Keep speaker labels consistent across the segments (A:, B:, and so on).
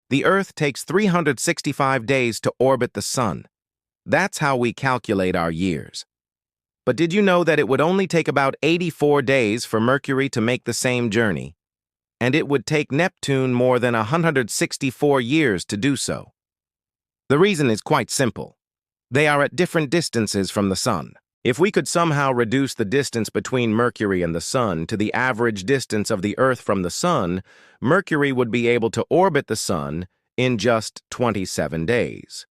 A: The Earth takes 365 days to orbit the Sun. That's how we calculate our years. But did you know that it would only take about 84 days for Mercury to make the same journey? And it would take Neptune more than 164 years to do so. The reason is quite simple. They are at different distances from the Sun. If we could somehow reduce the distance between Mercury and the Sun to the average distance of the Earth from the Sun, Mercury would be able to orbit the Sun in just 27 days.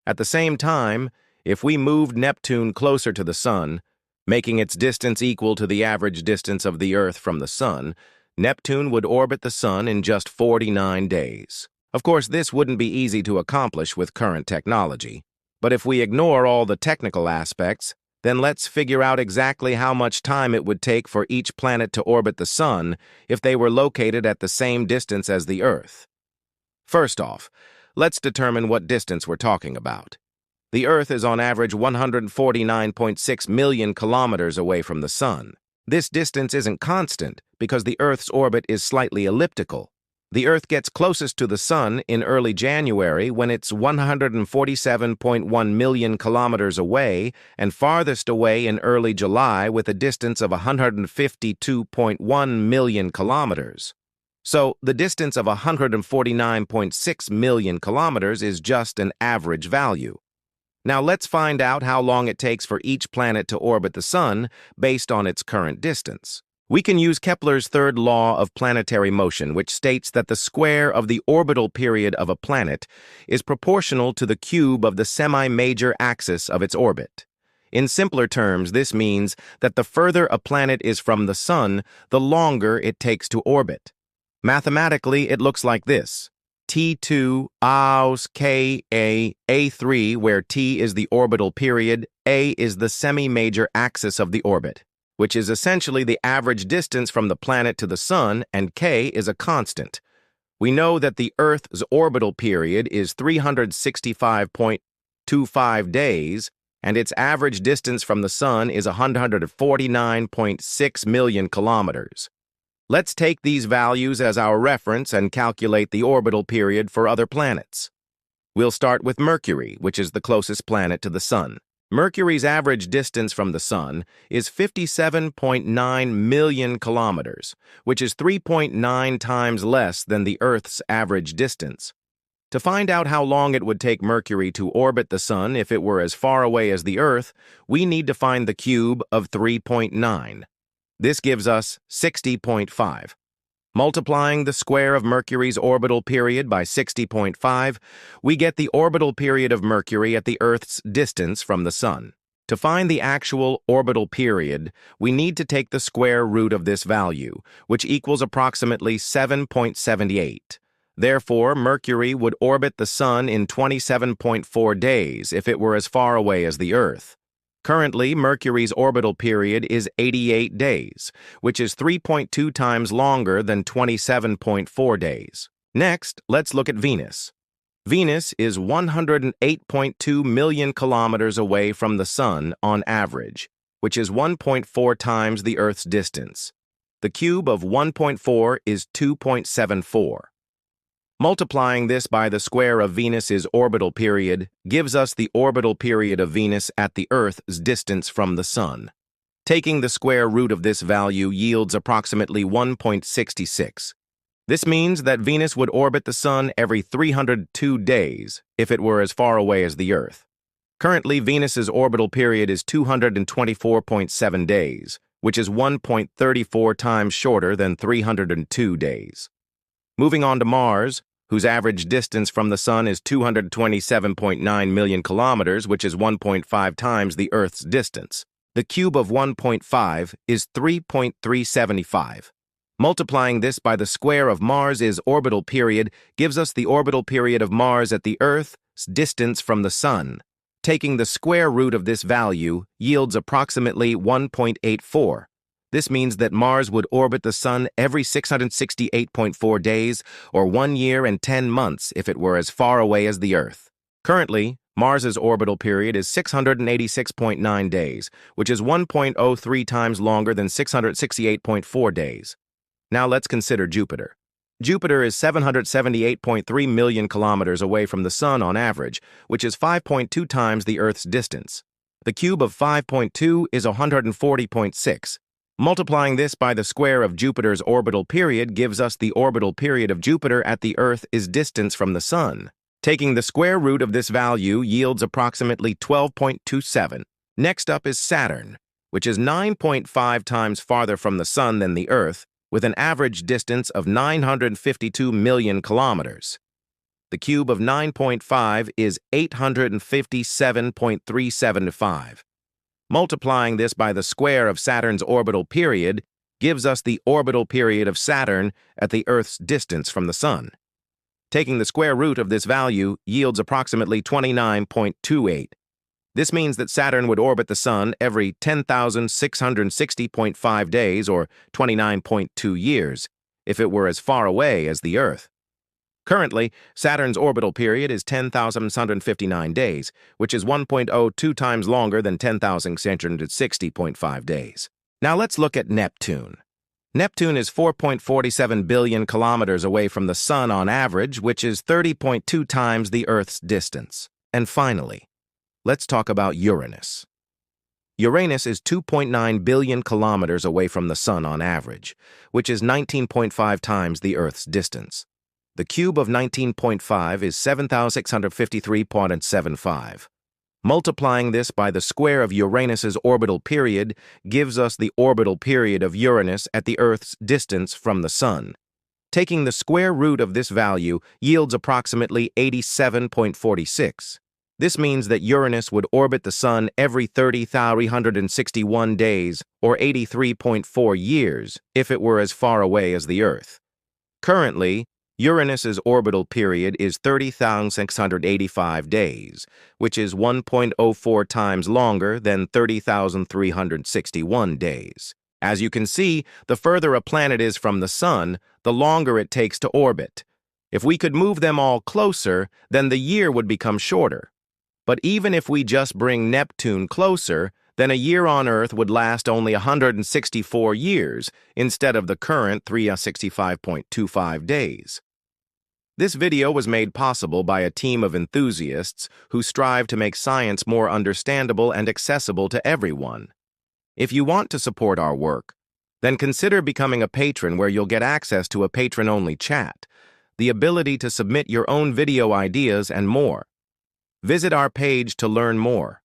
A: At the same time, if we moved Neptune closer to the Sun, making its distance equal to the average distance of the Earth from the Sun, Neptune would orbit the Sun in just 49 days. Of course, this wouldn't be easy to accomplish with current technology. But if we ignore all the technical aspects, then let's figure out exactly how much time it would take for each planet to orbit the Sun if they were located at the same distance as the Earth. First off, let's determine what distance we're talking about. The Earth is on average 149.6 million kilometers away from the Sun. This distance isn't constant because the Earth's orbit is slightly elliptical. The Earth gets closest to the Sun in early January when it's 147.1 million kilometers away and farthest away in early July with a distance of 152.1 million kilometers. So the distance of 149.6 million kilometers is just an average value. Now let's find out how long it takes for each planet to orbit the Sun based on its current distance. We can use Kepler's third law of planetary motion, which states that the square of the orbital period of a planet is proportional to the cube of the semi-major axis of its orbit. In simpler terms, this means that the further a planet is from the Sun, the longer it takes to orbit. Mathematically, it looks like this. T2 aus K A3, where T is the orbital period, A is the semi-major axis of the orbit, which is essentially the average distance from the planet to the Sun, and K is a constant. We know that the Earth's orbital period is 365.25 days, and its average distance from the Sun is 149.6 million kilometers. Let's take these values as our reference and calculate the orbital period for other planets. We'll start with Mercury, which is the closest planet to the Sun. Mercury's average distance from the Sun is 57.9 million kilometers, which is 3.9 times less than the Earth's average distance. To find out how long it would take Mercury to orbit the Sun if it were as far away as the Earth, we need to find the cube of 3.9. This gives us 60.5. Multiplying the square of Mercury's orbital period by 60.5, we get the orbital period of Mercury at the Earth's distance from the Sun. To find the actual orbital period, we need to take the square root of this value, which equals approximately 7.78. Therefore, Mercury would orbit the Sun in 27.4 days if it were as far away as the Earth. Currently, Mercury's orbital period is 88 days, which is 3.2 times longer than 27.4 days. Next, let's look at Venus. Venus is 108.2 million kilometers away from the Sun on average, which is 1.4 times the Earth's distance. The cube of 1.4 is 2.74. Multiplying this by the square of Venus's orbital period gives us the orbital period of Venus at the Earth's distance from the Sun. Taking the square root of this value yields approximately 1.66. This means that Venus would orbit the Sun every 302 days if it were as far away as the Earth. Currently, Venus's orbital period is 224.7 days, which is 1.34 times shorter than 302 days. Moving on to Mars, whose average distance from the Sun is 227.9 million kilometers, which is 1.5 times the Earth's distance. The cube of 1.5 is 3.375. Multiplying this by the square of Mars's orbital period gives us the orbital period of Mars at the Earth's distance from the Sun. Taking the square root of this value yields approximately 1.84. This means that Mars would orbit the Sun every 668.4 days, or 1 year and 10 months if it were as far away as the Earth. Currently, Mars's orbital period is 686.9 days, which is 1.03 times longer than 668.4 days. Now let's consider Jupiter. Jupiter is 778.3 million kilometers away from the Sun on average, which is 5.2 times the Earth's distance. The cube of 5.2 is 140.6. Multiplying this by the square of Jupiter's orbital period gives us the orbital period of Jupiter at the Earth's distance from the Sun. Taking the square root of this value yields approximately 12.27. Next up is Saturn, which is 9.5 times farther from the Sun than the Earth, with an average distance of 952 million kilometers. The cube of 9.5 is 857.375. Multiplying this by the square of Saturn's orbital period gives us the orbital period of Saturn at the Earth's distance from the Sun. Taking the square root of this value yields approximately 29.28. This means that Saturn would orbit the Sun every 10,660.5 days, or 29.2 years, if it were as far away as the Earth. Currently, Saturn's orbital period is 10,659 days, which is 1.02 times longer than 10,660.5 days. Now let's look at Neptune. Neptune is 4.47 billion kilometers away from the Sun on average, which is 30.2 times the Earth's distance. And finally, let's talk about Uranus. Uranus is 2.9 billion kilometers away from the Sun on average, which is 19.5 times the Earth's distance. The cube of 19.5 is 7,653.75. Multiplying this by the square of Uranus's orbital period gives us the orbital period of Uranus at the Earth's distance from the Sun. Taking the square root of this value yields approximately 87.46. This means that Uranus would orbit the Sun every 30,361 days, or 83.4 years, if it were as far away as the Earth. Currently, Uranus's orbital period is 30,685 days, which is 1.04 times longer than 30,361 days. As you can see, the further a planet is from the Sun, the longer it takes to orbit. If we could move them all closer, then the year would become shorter. But even if we just bring Neptune closer, then a year on Earth would last only 164 years instead of the current 365.25 days. This video was made possible by a team of enthusiasts who strive to make science more understandable and accessible to everyone. If you want to support our work, then consider becoming a patron, where you'll get access to a patron-only chat, the ability to submit your own video ideas, and more. Visit our page to learn more.